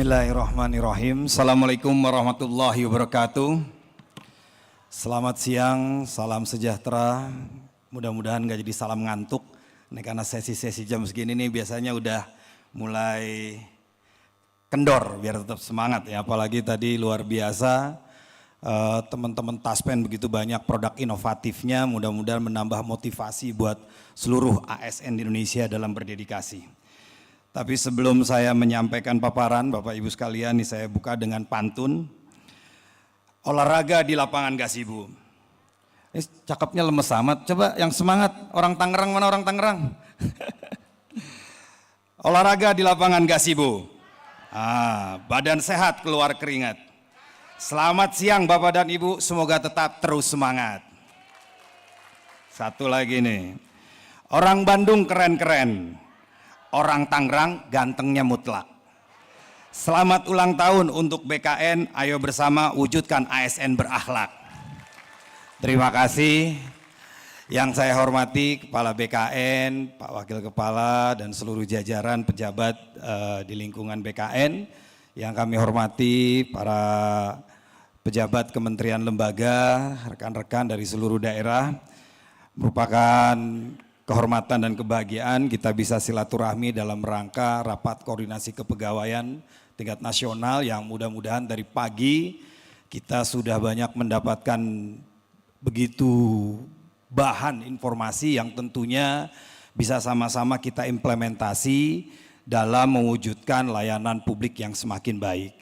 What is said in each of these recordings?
Bismillahirrahmanirrahim. Assalamualaikum warahmatullahi wabarakatuh. Selamat siang, salam sejahtera. Mudah-mudahan gak jadi salam ngantuk. Ini karena sesi-sesi jam segini nih biasanya udah mulai kendor biar tetap semangat ya. Apalagi tadi luar biasa teman-teman Taspen begitu banyak produk inovatifnya. Mudah-mudahan menambah motivasi buat seluruh ASN di Indonesia dalam berdedikasi. Tapi sebelum saya menyampaikan paparan, Bapak Ibu sekalian, nih saya buka dengan pantun. Olahraga di lapangan gazebo. Ini cakepnya lemes amat. Coba yang semangat, orang Tangerang mana orang Tangerang? Olahraga di lapangan gazebo. Badan sehat keluar keringat. Selamat siang Bapak dan Ibu, semoga tetap terus semangat. Satu lagi nih. Orang Bandung keren-keren. Orang Tangerang gantengnya mutlak. Selamat ulang tahun untuk BKN, ayo bersama wujudkan ASN berakhlak. Terima kasih. Yang saya hormati Kepala BKN, Pak Wakil Kepala dan seluruh jajaran pejabat di lingkungan BKN. Yang kami hormati para pejabat kementerian lembaga, rekan-rekan dari seluruh daerah. Merupakan kehormatan dan kebahagiaan kita bisa silaturahmi dalam rangka rapat koordinasi kepegawaian tingkat nasional yang mudah-mudahan dari pagi kita sudah banyak mendapatkan begitu bahan informasi yang tentunya bisa sama-sama kita implementasi dalam mewujudkan layanan publik yang semakin baik.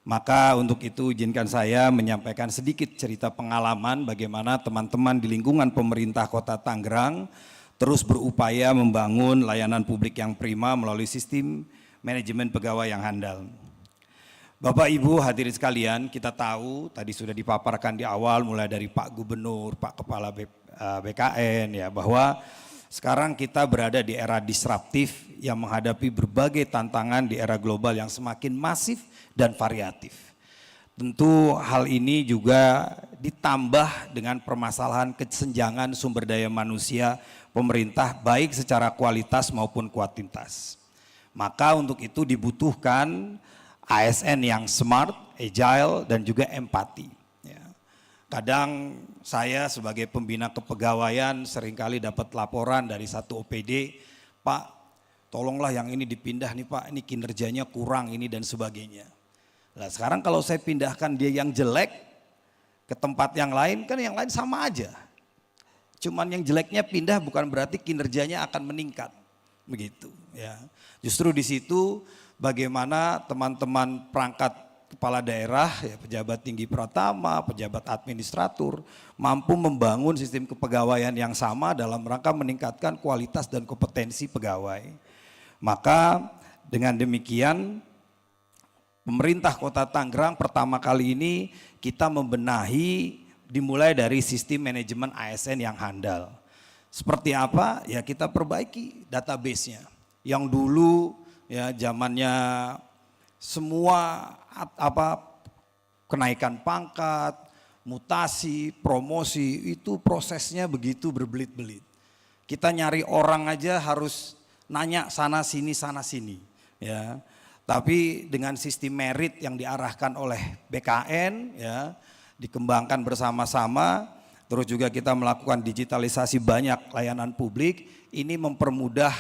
Maka untuk itu izinkan saya menyampaikan sedikit cerita pengalaman bagaimana teman-teman di lingkungan pemerintah Kota Tangerang terus berupaya membangun layanan publik yang prima melalui sistem manajemen pegawai yang handal. Bapak Ibu hadirin sekalian, kita tahu tadi sudah dipaparkan di awal mulai dari Pak Gubernur, Pak Kepala BKN ya, bahwa sekarang kita berada di era disruptif yang menghadapi berbagai tantangan di era global yang semakin masif dan variatif. Tentu hal ini juga ditambah dengan permasalahan kesenjangan sumber daya manusia pemerintah baik secara kualitas maupun kuantitas. Maka untuk itu dibutuhkan ASN yang smart, agile dan juga empati. Ya. Kadang saya sebagai pembina kepegawaian seringkali dapat laporan dari satu OPD, Pak tolonglah yang ini dipindah nih Pak, ini kinerjanya kurang ini dan sebagainya. Nah sekarang kalau saya pindahkan dia yang jelek ke tempat yang lain, kan yang lain sama aja. Cuman yang jeleknya pindah bukan berarti kinerjanya akan meningkat. Begitu ya. Justru di situ bagaimana teman-teman perangkat kepala daerah, ya, pejabat tinggi pratama, pejabat administratur mampu membangun sistem kepegawaian yang sama dalam rangka meningkatkan kualitas dan kompetensi pegawai. Maka dengan demikian pemerintah Kota Tangerang pertama kali ini kita membenahi dimulai dari sistem manajemen ASN yang handal. Seperti apa? Ya kita perbaiki database-nya. Yang dulu ya zamannya semua kenaikan pangkat, mutasi, promosi itu prosesnya begitu berbelit-belit. Kita nyari orang aja harus nanya sana sini ya. Tapi dengan sistem merit yang diarahkan oleh BKN ya, dikembangkan bersama-sama, terus juga kita melakukan digitalisasi banyak layanan publik, ini mempermudah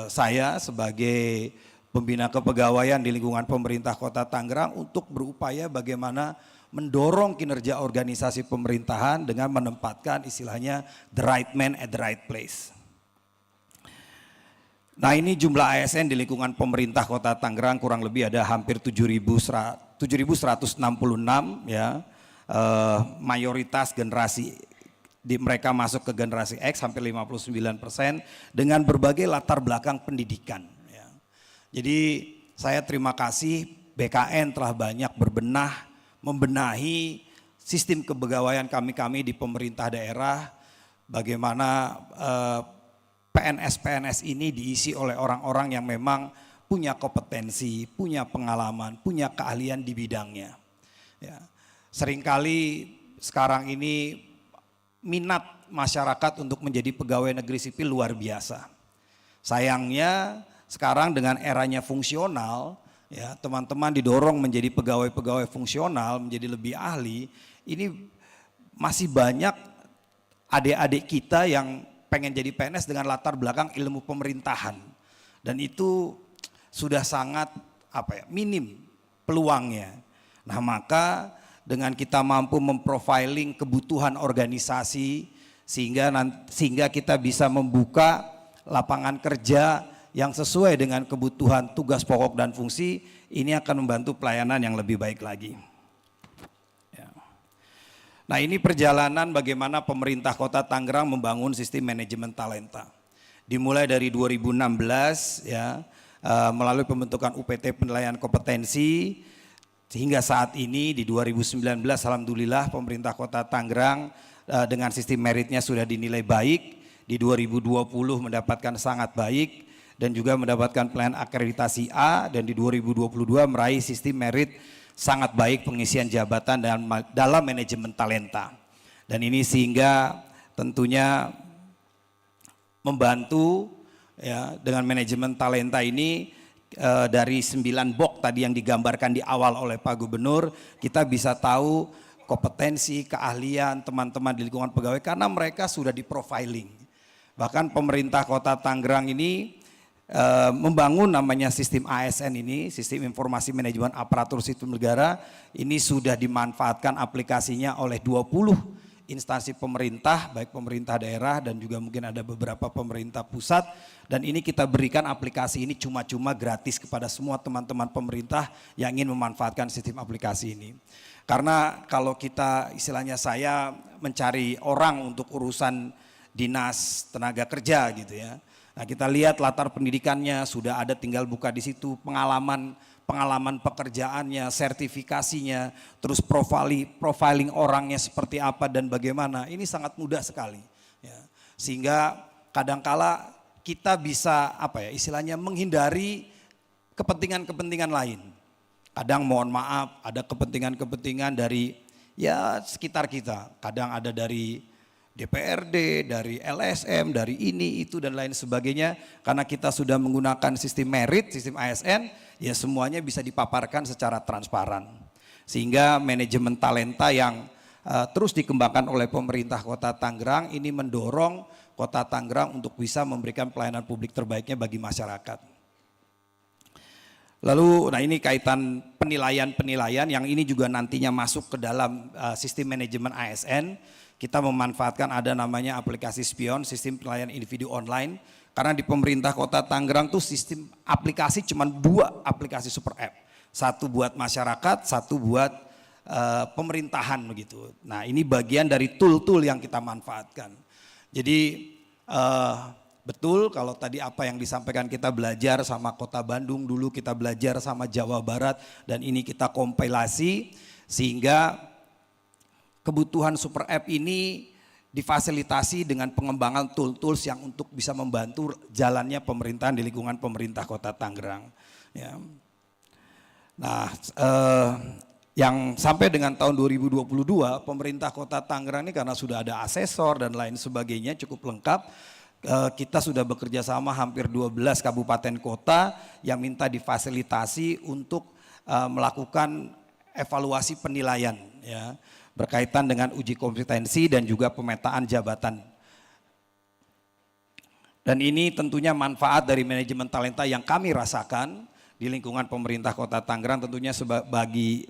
saya sebagai pembina kepegawaian di lingkungan pemerintah Kota Tangerang untuk berupaya bagaimana mendorong kinerja organisasi pemerintahan dengan menempatkan istilahnya the right man at the right place. Nah ini jumlah ASN di lingkungan pemerintah Kota Tangerang kurang lebih ada hampir 7.166 ya, mayoritas generasi mereka masuk ke generasi X hampir 59% dengan berbagai latar belakang pendidikan. Ya. Jadi saya terima kasih BKN telah banyak membenahi sistem kepegawaian kami di pemerintah daerah, bagaimana PNS ini diisi oleh orang-orang yang memang punya kompetensi, punya pengalaman, punya keahlian di bidangnya. Ya. Seringkali sekarang ini minat masyarakat untuk menjadi pegawai negeri sipil luar biasa. Sayangnya sekarang dengan eranya fungsional, ya teman-teman didorong menjadi pegawai-pegawai fungsional, menjadi lebih ahli, ini masih banyak adik-adik kita yang pengen jadi PNS dengan latar belakang ilmu pemerintahan, dan itu sudah sangat minim peluangnya. Nah, maka dengan kita mampu memprofiling kebutuhan organisasi sehingga kita bisa membuka lapangan kerja yang sesuai dengan kebutuhan tugas pokok dan fungsi, ini akan membantu pelayanan yang lebih baik lagi. Ya. Nah, ini perjalanan bagaimana pemerintah Kota Tangerang membangun sistem manajemen talenta. Dimulai dari 2016 ya, melalui pembentukan UPT penilaian kompetensi, hingga saat ini di 2019 alhamdulillah pemerintah Kota Tangerang dengan sistem meritnya sudah dinilai baik, di 2020 mendapatkan sangat baik dan juga mendapatkan pelayanan akreditasi A, dan di 2022 meraih sistem merit sangat baik pengisian jabatan dalam manajemen talenta. Dan ini sehingga tentunya membantu ya, dengan manajemen talenta ini dari 9 box tadi yang digambarkan di awal oleh Pak Gubernur, kita bisa tahu kompetensi, keahlian teman-teman di lingkungan pegawai karena mereka sudah di profiling. Bahkan pemerintah Kota Tangerang ini membangun namanya sistem ASN ini, sistem informasi manajemen aparatur sipil negara, ini sudah dimanfaatkan aplikasinya oleh 20 instansi pemerintah, baik pemerintah daerah dan juga mungkin ada beberapa pemerintah pusat, dan ini kita berikan aplikasi ini cuma-cuma gratis kepada semua teman-teman pemerintah yang ingin memanfaatkan sistem aplikasi ini. Karena kalau kita istilahnya saya mencari orang untuk urusan dinas tenaga kerja gitu ya. Nah, kita lihat latar pendidikannya sudah ada, tinggal buka di situ pengalaman pekerjaannya, sertifikasinya, terus profiling orangnya seperti apa dan bagaimana. Ini sangat mudah sekali. Ya. Sehingga kadangkala kita bisa istilahnya menghindari kepentingan-kepentingan lain. Kadang mohon maaf ada kepentingan-kepentingan dari ya sekitar kita. Kadang ada dari DPRD, dari LSM, dari ini, itu dan lain sebagainya. Karena kita sudah menggunakan sistem merit, sistem ASN, ya semuanya bisa dipaparkan secara transparan. Sehingga manajemen talenta yang terus dikembangkan oleh pemerintah Kota Tangerang ini mendorong Kota Tangerang untuk bisa memberikan pelayanan publik terbaiknya bagi masyarakat. Lalu, nah ini kaitan penilaian-penilaian yang ini juga nantinya masuk ke dalam sistem manajemen ASN. Kita memanfaatkan ada namanya aplikasi Spion, sistem penilaian individu online. Karena di pemerintah Kota Tangerang tuh sistem aplikasi cuma 2 aplikasi super app. Satu buat masyarakat, satu buat pemerintahan begitu. Nah, ini bagian dari tool-tool yang kita manfaatkan. Jadi betul kalau tadi apa yang disampaikan, kita belajar sama Kota Bandung dulu, kita belajar sama Jawa Barat, dan ini kita kompilasi sehingga kebutuhan super app ini difasilitasi dengan pengembangan tools yang untuk bisa membantu jalannya pemerintahan di lingkungan pemerintah Kota Tangerang. Ya. Nah, yang sampai dengan tahun 2022 pemerintah Kota Tangerang ini karena sudah ada asesor dan lain sebagainya cukup lengkap, kita sudah bekerja sama hampir 12 kabupaten kota yang minta difasilitasi untuk melakukan evaluasi penilaian ya, berkaitan dengan uji kompetensi dan juga pemetaan jabatan. Dan ini tentunya manfaat dari manajemen talenta yang kami rasakan di lingkungan pemerintah Kota Tangerang, tentunya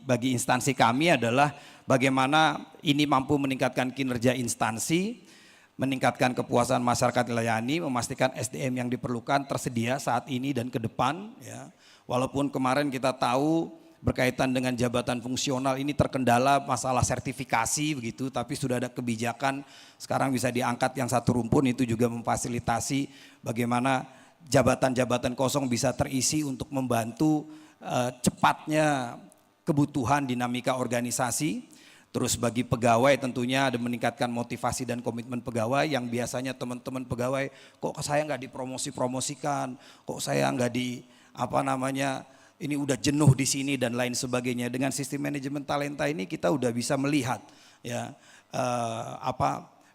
bagi instansi kami adalah bagaimana ini mampu meningkatkan kinerja instansi, meningkatkan kepuasan masyarakat dilayani, memastikan SDM yang diperlukan tersedia saat ini dan ke depan. Ya. Walaupun kemarin kita tahu berkaitan dengan jabatan fungsional ini terkendala masalah sertifikasi begitu, tapi sudah ada kebijakan sekarang bisa diangkat yang satu rumpun, itu juga memfasilitasi bagaimana jabatan-jabatan kosong bisa terisi untuk membantu cepatnya kebutuhan dinamika organisasi. Terus bagi pegawai tentunya ada meningkatkan motivasi dan komitmen pegawai yang biasanya teman-teman pegawai kok saya nggak dipromosi-promosikan, kok saya nggak ini udah jenuh di sini dan lain sebagainya. Dengan sistem manajemen talenta ini kita udah bisa melihat ya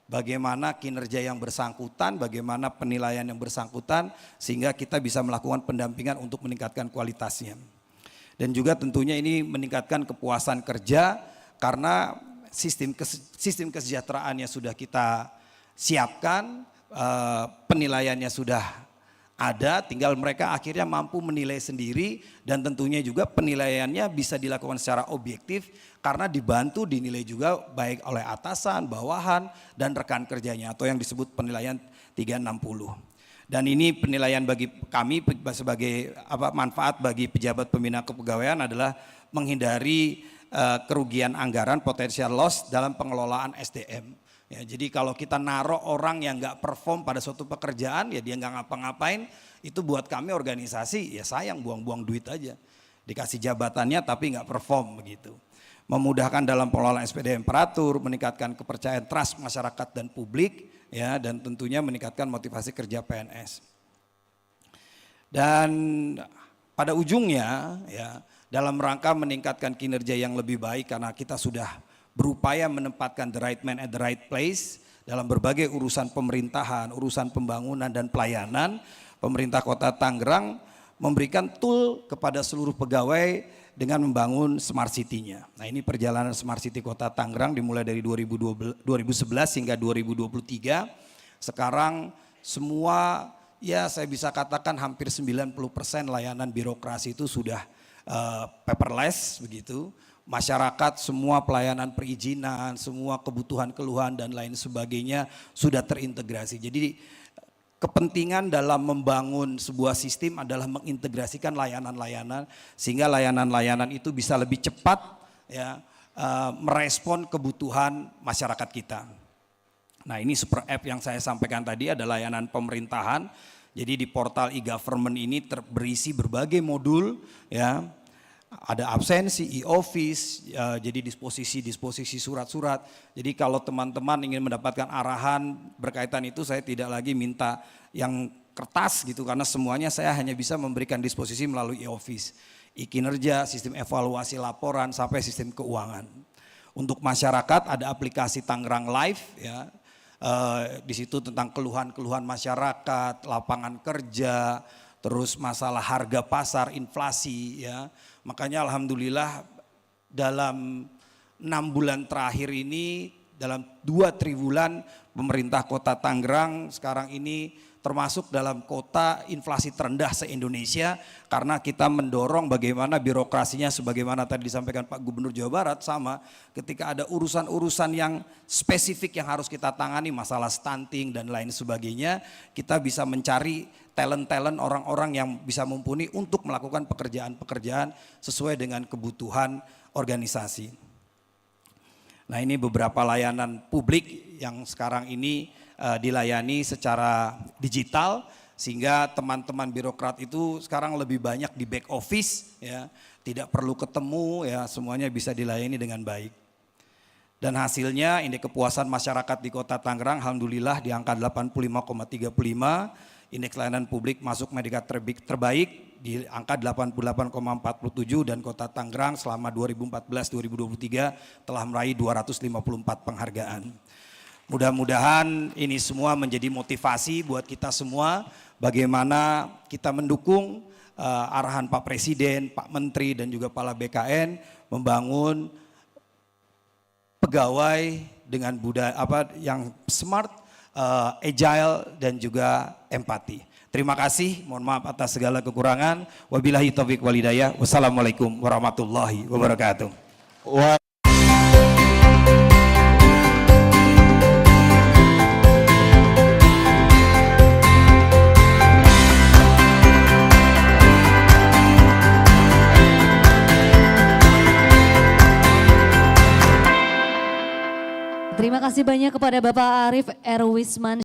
bagaimana kinerja yang bersangkutan, bagaimana penilaian yang bersangkutan, sehingga kita bisa melakukan pendampingan untuk meningkatkan kualitasnya. Dan juga tentunya ini meningkatkan kepuasan kerja karena sistem kesejahteraannya sudah kita siapkan, penilaiannya sudah ada, tinggal mereka akhirnya mampu menilai sendiri dan tentunya juga penilaiannya bisa dilakukan secara objektif karena dibantu dinilai juga baik oleh atasan, bawahan dan rekan kerjanya atau yang disebut penilaian 360. Dan ini penilaian bagi kami sebagai manfaat bagi pejabat pembina kepegawaian adalah menghindari kerugian anggaran potensial loss dalam pengelolaan SDM. Ya, jadi kalau kita naruh orang yang nggak perform pada suatu pekerjaan, ya dia nggak ngapa-ngapain, itu buat kami organisasi ya sayang buang-buang duit aja. Dikasih jabatannya tapi nggak perform begitu. Memudahkan dalam pengelolaan SPDM teratur, meningkatkan kepercayaan trust masyarakat dan publik, ya, dan tentunya meningkatkan motivasi kerja PNS. Dan pada ujungnya, ya, dalam rangka meningkatkan kinerja yang lebih baik karena kita sudah berupaya menempatkan the right man at the right place dalam berbagai urusan pemerintahan, urusan pembangunan dan pelayanan. Pemerintah Kota Tangerang memberikan tool kepada seluruh pegawai dengan membangun Smart City-nya. Nah, ini perjalanan Smart City Kota Tangerang dimulai dari 2011 hingga 2023. Sekarang semua, ya saya bisa katakan hampir 90% layanan birokrasi itu sudah paperless begitu. Masyarakat semua pelayanan perizinan, semua kebutuhan keluhan dan lain sebagainya sudah terintegrasi. Jadi kepentingan dalam membangun sebuah sistem adalah mengintegrasikan layanan-layanan sehingga layanan-layanan itu bisa lebih cepat, ya, merespon kebutuhan masyarakat kita. Nah, ini super app yang saya sampaikan tadi ada layanan pemerintahan. Jadi di portal e-government ini berisi berbagai modul, ya. Ada absensi, e-office, jadi disposisi surat-surat. Jadi kalau teman-teman ingin mendapatkan arahan berkaitan itu, saya tidak lagi minta yang kertas gitu karena semuanya saya hanya bisa memberikan disposisi melalui e-office. E-kinerja, sistem evaluasi laporan sampai sistem keuangan. Untuk masyarakat ada aplikasi Tangerang Live, ya. Di situ tentang keluhan-keluhan masyarakat, lapangan kerja, terus masalah harga pasar, inflasi, ya. Makanya alhamdulillah dalam 6 bulan terakhir ini, dalam 2 triwulan pemerintah Kota Tangerang sekarang ini termasuk dalam kota inflasi terendah se-Indonesia karena kita mendorong bagaimana birokrasinya sebagaimana tadi disampaikan Pak Gubernur Jawa Barat sama ketika ada urusan-urusan yang spesifik yang harus kita tangani masalah stunting dan lain sebagainya, kita bisa mencari talent-talent orang-orang yang bisa mumpuni untuk melakukan pekerjaan-pekerjaan sesuai dengan kebutuhan organisasi. Nah, ini beberapa layanan publik yang sekarang ini dilayani secara digital sehingga teman-teman birokrat itu sekarang lebih banyak di back office, ya, tidak perlu ketemu, ya, semuanya bisa dilayani dengan baik. Dan hasilnya indeks kepuasan masyarakat di Kota Tangerang alhamdulillah di angka 85,35, indeks layanan publik masuk Medica terbaik di angka 88,47 dan Kota Tangerang selama 2014-2023 telah meraih 254 penghargaan. Mudah-mudahan ini semua menjadi motivasi buat kita semua bagaimana kita mendukung arahan Pak Presiden, Pak Menteri dan juga Kepala BKN membangun pegawai dengan budaya yang smart, agile dan juga empati. Terima kasih, mohon maaf atas segala kekurangan. Wabillahi taufiq wal hidayah. Wassalamualaikum warahmatullahi wabarakatuh. Terima kasih banyak kepada Bapak Arief Erwisman.